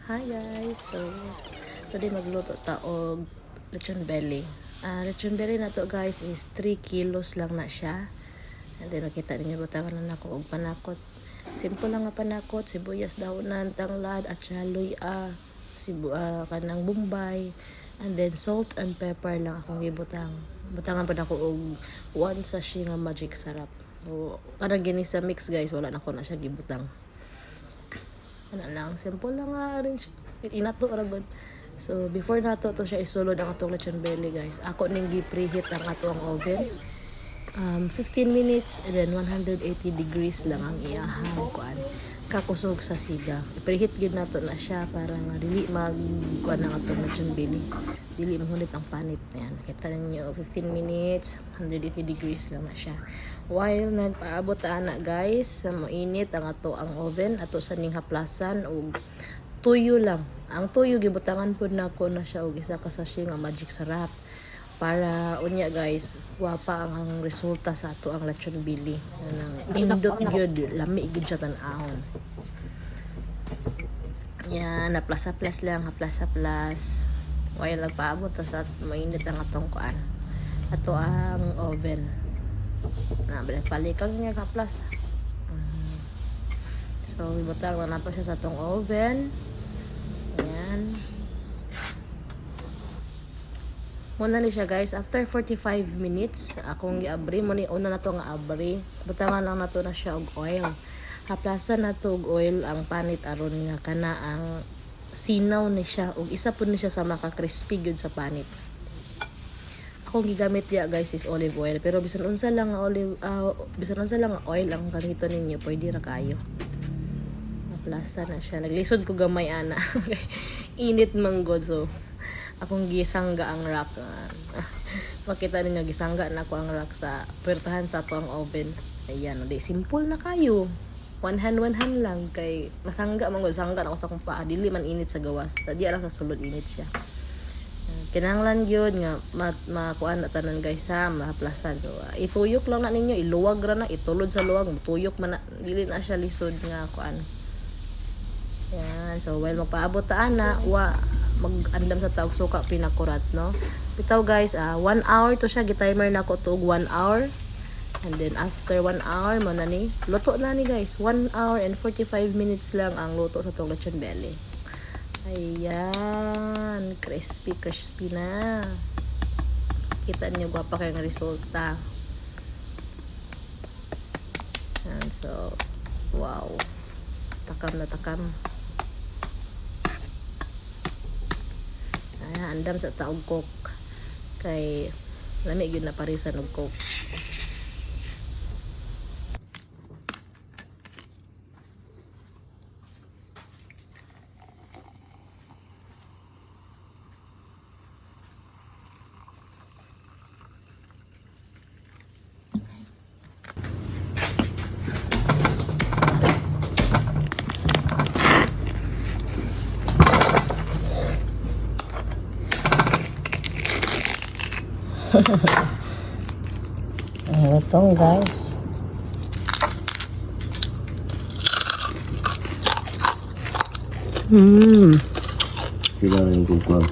Hi guys! So, today magluto ta og lechon belly. Lechon belly na to guys is 3 kilos lang na siya. And then makita ninyo butangan na nako og panakot. Simple lang nga panakot, sibuyas, daonan, tanglad at saloy kanang bombay. And then salt and pepper lang akong gibutang. Butangan pa nako og 1 sachet nga magic sarap. So, kanang gini sa mix guys, wala na ko na siya gibutang. Ano lang, simple lang nga rin siya. Inato ragon. So, before nato to siya isulod ang atong lechon belly guys. Ako ning gi-preheat ang atong oven. 15 minutes and then 180 degrees lang ang iyahang kuan. Kakusog sa siga. I-preheat gid nato na siya para nga dili kuan ang atong lechon belly. Dili mahunit ang panit na yan. Kita ninyo 15 minutes, 180 degrees lang na siya. While nagpaabot ana guys, sa moinit ang ato ang oven ato sa ning haplasan og tuyo lang. Ang tuyo gibutangan pud nako na siya og isa ka sachet nga magic sarap. Para unya guys, wapa ang resulta sa ato ang lechon belly. Indot gyud, lami gyud siya tan-ahon. Yan, haplas-haplas lang, haplas-haplas. While nagpaabot sa mainit ang atong kuan. Ato ang oven. Palikang niya kaplas. So, ibutang na nato siya sa atong oven. Ayan. Muna ni siya guys. After 45 minutes, akong giabri. Muna una na to nga abri. Butangan lang na to na siya og oil. Haplasan na to og oil ang panit aron nga kana ang sinaw ni siya. Og isa po ni siya sa maka-crispy gyud sa panit. Akong gigamit ya guys is olive oil, pero bisan unsa lang nga bisan unsa lang nga oil ang ganito ninyo, pwede ra kayo. Naplasa na siya. Naglisod ko gamay ana. Init man god, so akong gisangga ang rack. Makita ninyo gisangga na ko ang rack sa puwertahan sa ato ang oven. Ayan, di simple na kayo. One hand lang kay masangga man god, sangga na ko sa akong paa, dili man init sa gawas. Tadi lang sa sulod init siya. Kinahanglan gyud nga makuan na tanan guys sa mahaplasan. So ituyok lang na ninyo, iluwag ra na, itulod sa luwag, tuyok man na, dili na siya lisod nga kuan. Yan, so while magpaabot ta ana, mag-andam sa taog suka pinakurat no. Bitaw guys, 1 hour to siya, gi-timer na ko to 1 hour. And then after 1 hour mo na ni luto na ni guys. 1 hour and 45 minutes lang ang luto sa tong lechon belly. Ayan, crispy na. Kita niyo gwapa kayong resulta. And so, wow. Takam na takam. Ayan, andam sa taog coke. Kay, lamig yun na parisan og coke. Lutong guys. Sila yung kukuha.